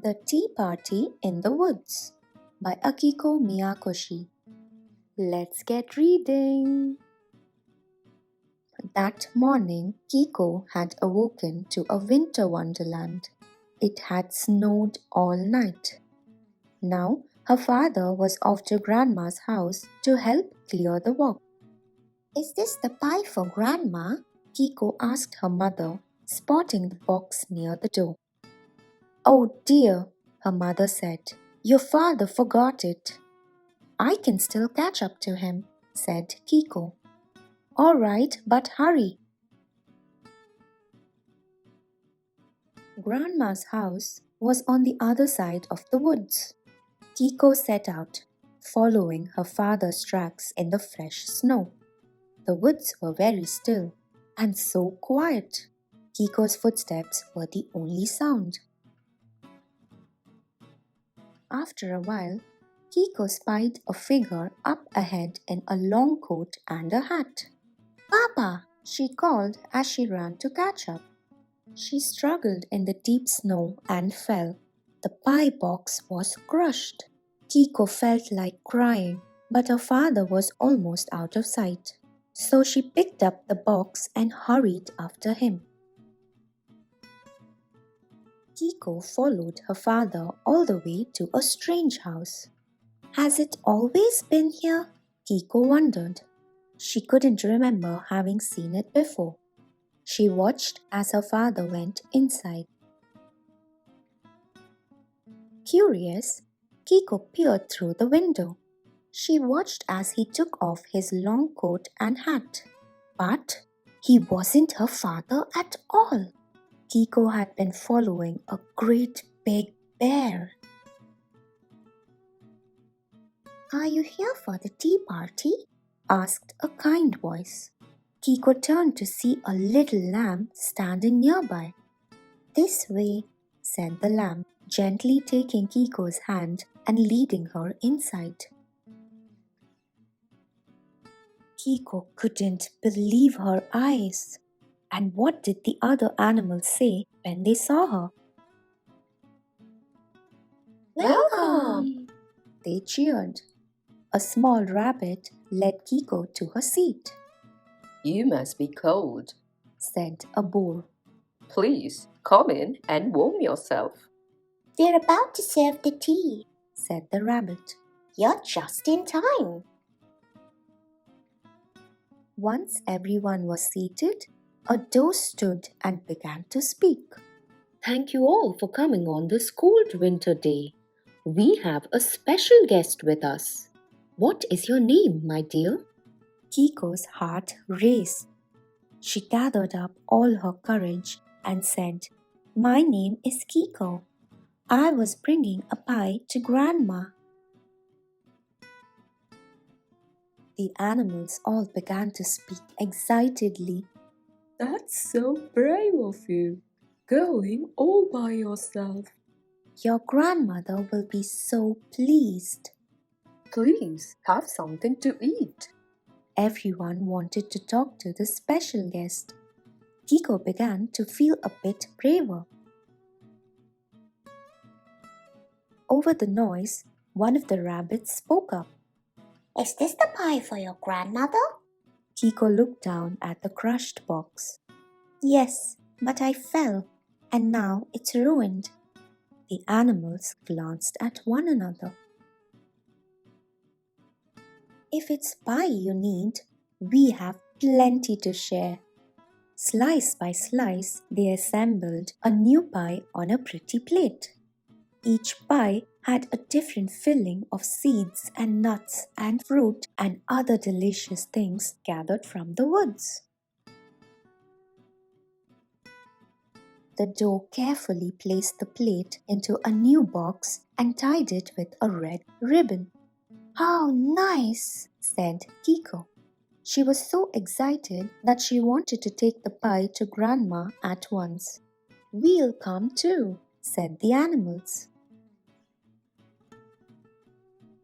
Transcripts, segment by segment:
The Tea Party in the Woods by Akiko Miyakoshi. Let's get reading. That morning, Kikko had awoken to a winter wonderland. It had snowed all night. Now, her father was off to Grandma's house to help clear the walk. Is this the pie for Grandma? Kikko asked her mother, spotting the box near the door. Oh dear, her mother said. Your father forgot it. I can still catch up to him, said Kikko. All right, but hurry. Grandma's house was on the other side of the woods. Kikko set out, following her father's tracks in the fresh snow. The woods were very still and so quiet. Kikko's footsteps were the only sound. After a while, Kikko spied a figure up ahead in a long coat and a hat. Papa, she called as she ran to catch up. She struggled in the deep snow and fell. The pie box was crushed. Kikko felt like crying, but her father was almost out of sight. So she picked up the box and hurried after him. Kikko followed her father all the way to a strange house. Has it always been here? Kikko wondered. She couldn't remember having seen it before. She watched as her father went inside. Curious, Kikko peered through the window. She watched as he took off his long coat and hat. But he wasn't her father at all. Kikko had been following a great big bear. Are you here for the tea party? Asked a kind voice. Kikko turned to see a little lamb standing nearby. This way, said the lamb, gently taking Kikko's hand and leading her inside. Kikko couldn't believe her eyes. And what did the other animals say when they saw her? Welcome! They cheered. A small rabbit led Kikko to her seat. You must be cold. Said a boar. Please come in and warm yourself. They're about to serve the tea, said the rabbit. You're just in time. Once everyone was seated, a doe stood and began to speak. Thank you all for coming on this cold winter day. We have a special guest with us. What is your name, my dear? Kikko's heart raced. She gathered up all her courage and said, My name is Kikko. I was bringing a pie to Grandma. The animals all began to speak excitedly. That's so brave of you, going all by yourself. Your grandmother will be so pleased. Please have something to eat. Everyone wanted to talk to the special guest. Kikko began to feel a bit braver. Over the noise, one of the rabbits spoke up. Is this the pie for your grandmother? Kikko looked down at the crushed box. Yes, but I fell, and now it's ruined. The animals glanced at one another. If it's pie you need, we have plenty to share. Slice by slice, they assembled a new pie on a pretty plate. Each pie had a different filling of seeds and nuts and fruit and other delicious things gathered from the woods. The doe carefully placed the plate into a new box and tied it with a red ribbon. How nice, said Kikko. She was so excited that she wanted to take the pie to Grandma at once. We'll come too, said the animals.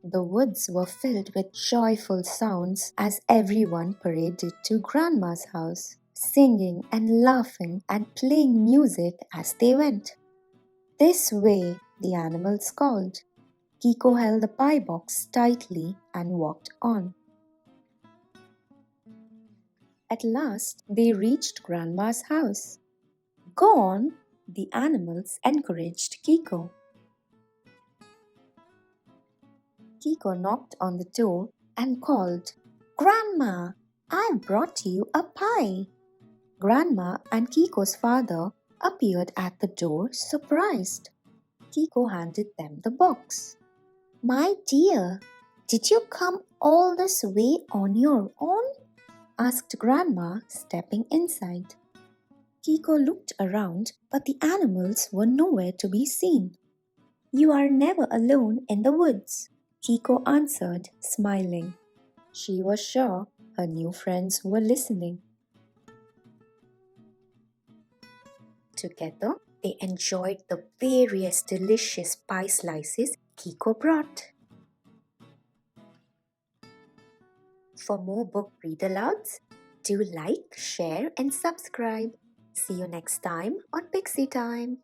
The woods were filled with joyful sounds as everyone paraded to Grandma's house, singing and laughing and playing music as they went. This way, the animals called. Kikko held the pie box tightly and walked on. At last, they reached Grandma's house. Go on, the animals encouraged Kikko. Kikko knocked on the door and called, Grandma, I've brought you a pie. Grandma and Kiko's father appeared at the door, surprised. Kikko handed them the box. My dear, did you come all this way on your own? Asked Grandma, stepping inside. Kikko looked around, but the animals were nowhere to be seen. You are never alone in the woods, Kikko answered, smiling. She was sure her new friends were listening. Together, they enjoyed the various delicious pie slices Kikko brought. For more book read alouds, do like, share, and subscribe. See you next time on Pixie Time.